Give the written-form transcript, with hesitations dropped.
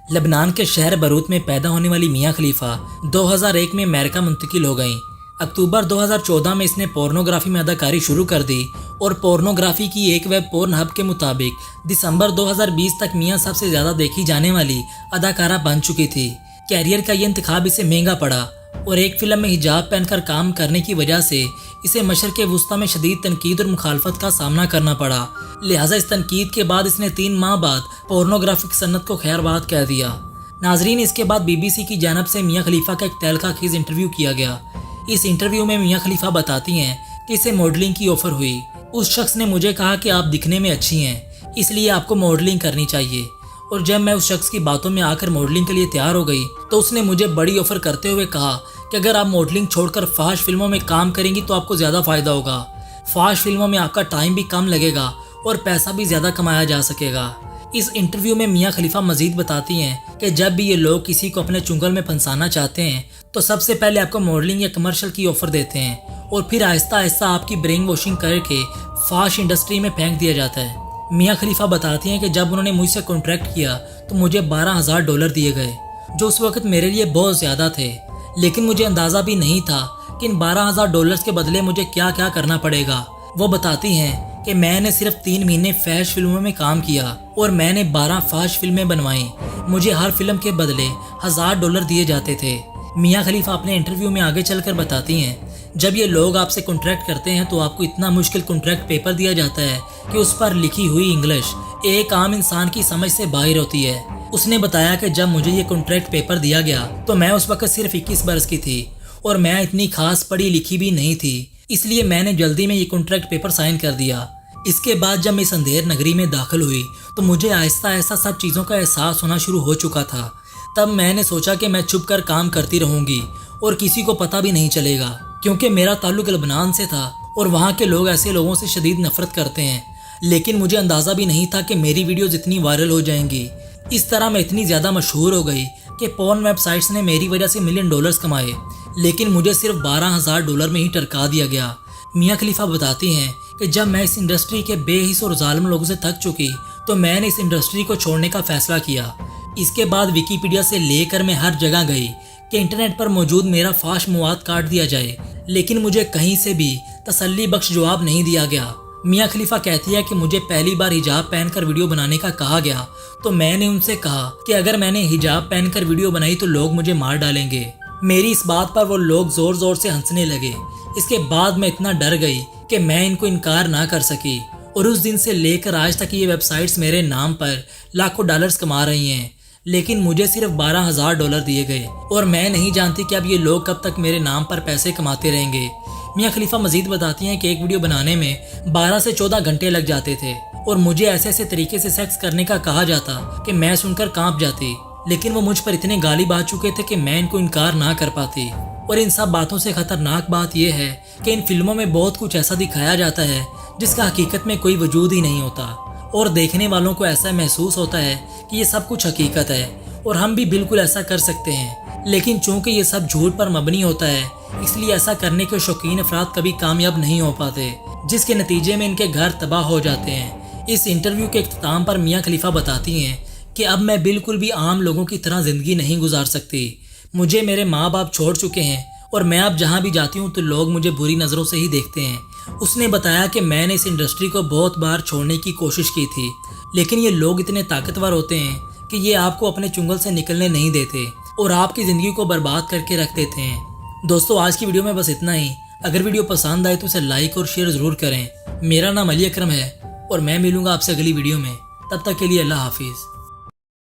लबनान के शहर बरूत में पैदा होने वाली मियां खलीफा 2001 में अमेरिका मुंतकिल हो गईं। अक्टूबर 2014 में इसने पोर्नोग्राफी में अदाकारी शुरू कर दी और पोर्नोग्राफी की एक वेब पोर्न हब के मुताबिक दिसंबर 2020 तक मियां सबसे ज़्यादा देखी जाने वाली अदाकारा बन चुकी थी। कैरियर का ये इंतखाब इसे महंगा पड़ा और एक फिल्म में हिजाब पहनकर काम करने की वजह से इसे मशरक़ वुस्ता में शदीद तनकीद और मुखालफत का सामना करना पड़ा। लिहाजा इस तनकीद के बाद इसने 3 माह बाद पोर्नोग्राफिक सन्नत को खैरबाद कह दिया। नाजरीन, इसके बाद BBC की जानब से मियां खलीफा का एक तहलका खेज इंटरव्यू किया गया। इस इंटरव्यू में मियां खलीफा बताती हैं कि इसे मॉडलिंग की ऑफ़र हुई। उस शख्स ने मुझे कहा कि आप दिखने में अच्छी हैं, इसलिए आपको मॉडलिंग करनी चाहिए। और जब मैं उस शख्स की बातों में आकर मॉडलिंग के लिए तैयार हो गई तो उसने मुझे बड़ी ऑफ़र करते हुए कहा कि अगर आप मॉडलिंग छोड़कर फाश फिल्मों में काम करेंगी तो आपको ज़्यादा फ़ायदा होगा। फाश फिल्मों में आपका टाइम भी कम लगेगा और पैसा भी ज़्यादा कमाया जा सकेगा। इस इंटरव्यू में मियां खलीफा मजीद बताती हैं कि जब भी ये लोग किसी को अपने चुंगल में फंसाना चाहते हैं तो सबसे पहले आपको मॉडलिंग या कमर्शियल की ऑफ़र देते हैं और फिर आहिस्ता आहिस्ता आपकी ब्रेन वॉशिंग करके फाश इंडस्ट्री में फेंक दिया जाता है। मियां खलीफा बताती हैं कि जब उन्होंने मुझसे कॉन्ट्रैक्ट किया तो मुझे $12,000 दिए गए, जो उस वक्त मेरे लिए बहुत ज़्यादा थे, लेकिन मुझे अंदाज़ा भी नहीं था कि इन $12,000 के बदले मुझे क्या क्या करना पड़ेगा। वो बताती हैं कि मैंने सिर्फ 3 महीने फैश फिल्मों में काम किया और मैंने 12 फाश फिल्में बनवाई। मुझे हर फिल्म के बदले $1,000 दिए जाते थे। मियां खलीफा अपने इंटरव्यू में आगे चलकर बताती हैं, जब ये लोग आपसे कॉन्ट्रैक्ट करते हैं तो आपको इतना मुश्किल कॉन्ट्रैक्ट पेपर दिया जाता है कि उस पर लिखी हुई इंग्लिश एक आम इंसान की समझ से बाहर होती है। उसने बताया कि जब मुझे ये कॉन्ट्रैक्ट पेपर दिया गया तो मैं उस वक्त सिर्फ 21 बरस की थी और मैं इतनी खास पढ़ी लिखी भी नहीं थी, इसलिए मैंने जल्दी में ये कॉन्ट्रैक्ट पेपर साइन कर दिया। इसके बाद जब मैं इस अंधेर नगरी में दाखिल हुई तो मुझे आहिस्ता आहिस्ता सब चीज़ों का एहसास होना शुरू हो चुका था। तब मैंने सोचा कि मैं छुप कर काम करती रहूँगी और किसी को पता भी नहीं चलेगा, क्योंकि मेरा ताल्लुक लबनान से था और वहाँ के लोग ऐसे लोगों से शदीद नफरत करते हैं। लेकिन मुझे अंदाज़ा भी नहीं था कि मेरी वीडियोज़ इतनी वायरल हो जाएंगी। इस तरह मैं इतनी ज़्यादा मशहूर हो गई कि पोर्न वेबसाइट्स ने मेरी वजह से $1 मिलियन कमाए, लेकिन मुझे सिर्फ $12,000 में ही टरका दिया गया। मियां खलीफा बताती हैं कि जब मैं इस इंडस्ट्री के बेहिस और जालिम लोगों से थक चुकी तो मैंने इस इंडस्ट्री को छोड़ने का फ़ैसला किया। इसके बाद विकीपीडिया से लेकर मैं हर जगह गई कि इंटरनेट पर मौजूद मेरा फाश मवाद काट दिया जाए, लेकिन मुझे कहीं से भी तसल्ली बख्श जवाब नहीं दिया गया। मियां खलीफा कहती है कि मुझे पहली बार हिजाब पहनकर वीडियो बनाने का कहा गया तो मैंने उनसे कहा कि अगर मैंने हिजाब पहनकर वीडियो बनाई तो लोग मुझे मार डालेंगे। मेरी इस बात पर वो लोग ज़ोर ज़ोर से हंसने लगे। इसके बाद मैं इतना डर गई कि मैं इनको इनकार ना कर सकी और उस दिन से लेकर आज तक ये वेबसाइट्स मेरे नाम पर लाखों डॉलर्स कमा रही हैं, लेकिन मुझे सिर्फ $12,000 दिए गए और मैं नहीं जानती कि अब ये लोग कब तक मेरे नाम पर पैसे कमाते रहेंगे। मियां खलीफा मजीद बताती हैं कि एक वीडियो बनाने में 12 से 14 घंटे लग जाते थे और मुझे ऐसे ऐसे तरीके से सेक्स करने का कहा जाता कि मैं सुनकर कांप जाती, लेकिन वो मुझ पर इतने गालिब आ चुके थे कि मैं इनको इनकार ना कर पाती। और इन सब बातों से खतरनाक बात यह है कि इन फिल्मों में बहुत कुछ ऐसा दिखाया जाता है जिसका हकीकत में कोई वजूद ही नहीं होता और देखने वालों को ऐसा महसूस होता है कि ये सब कुछ हकीकत है और हम भी बिल्कुल ऐसा कर सकते हैं। लेकिन चूंकि ये सब झूठ पर मबनी होता है, इसलिए ऐसा करने के शौकीन अफराद कभी कामयाब नहीं हो पाते, जिसके नतीजे में इनके घर तबाह हो जाते हैं। इस इंटरव्यू के इख्तिताम पर मियां खलीफा बताती हैं कि अब मैं बिल्कुल भी आम लोगों की तरह ज़िंदगी नहीं गुजार सकती। मुझे मेरे माँ बाप छोड़ चुके हैं और मैं अब जहाँ भी जाती हूँ तो लोग मुझे बुरी नज़रों से ही देखते हैं। उसने बताया कि मैंने इस इंडस्ट्री को बहुत बार छोड़ने की कोशिश की थी, लेकिन ये लोग इतने ताकतवर होते हैं कि ये आपको अपने चुंगल से निकलने नहीं देते और आपकी ज़िंदगी को बर्बाद करके रख देते हैं। दोस्तों, आज की वीडियो में बस इतना ही। अगर वीडियो पसंद आए तो इसे लाइक और शेयर ज़रूर करें। मेरा नाम अली अकरम है और मैं मिलूँगा आपसे अगली वीडियो में। तब तक के लिए अल्लाह हाफिज़।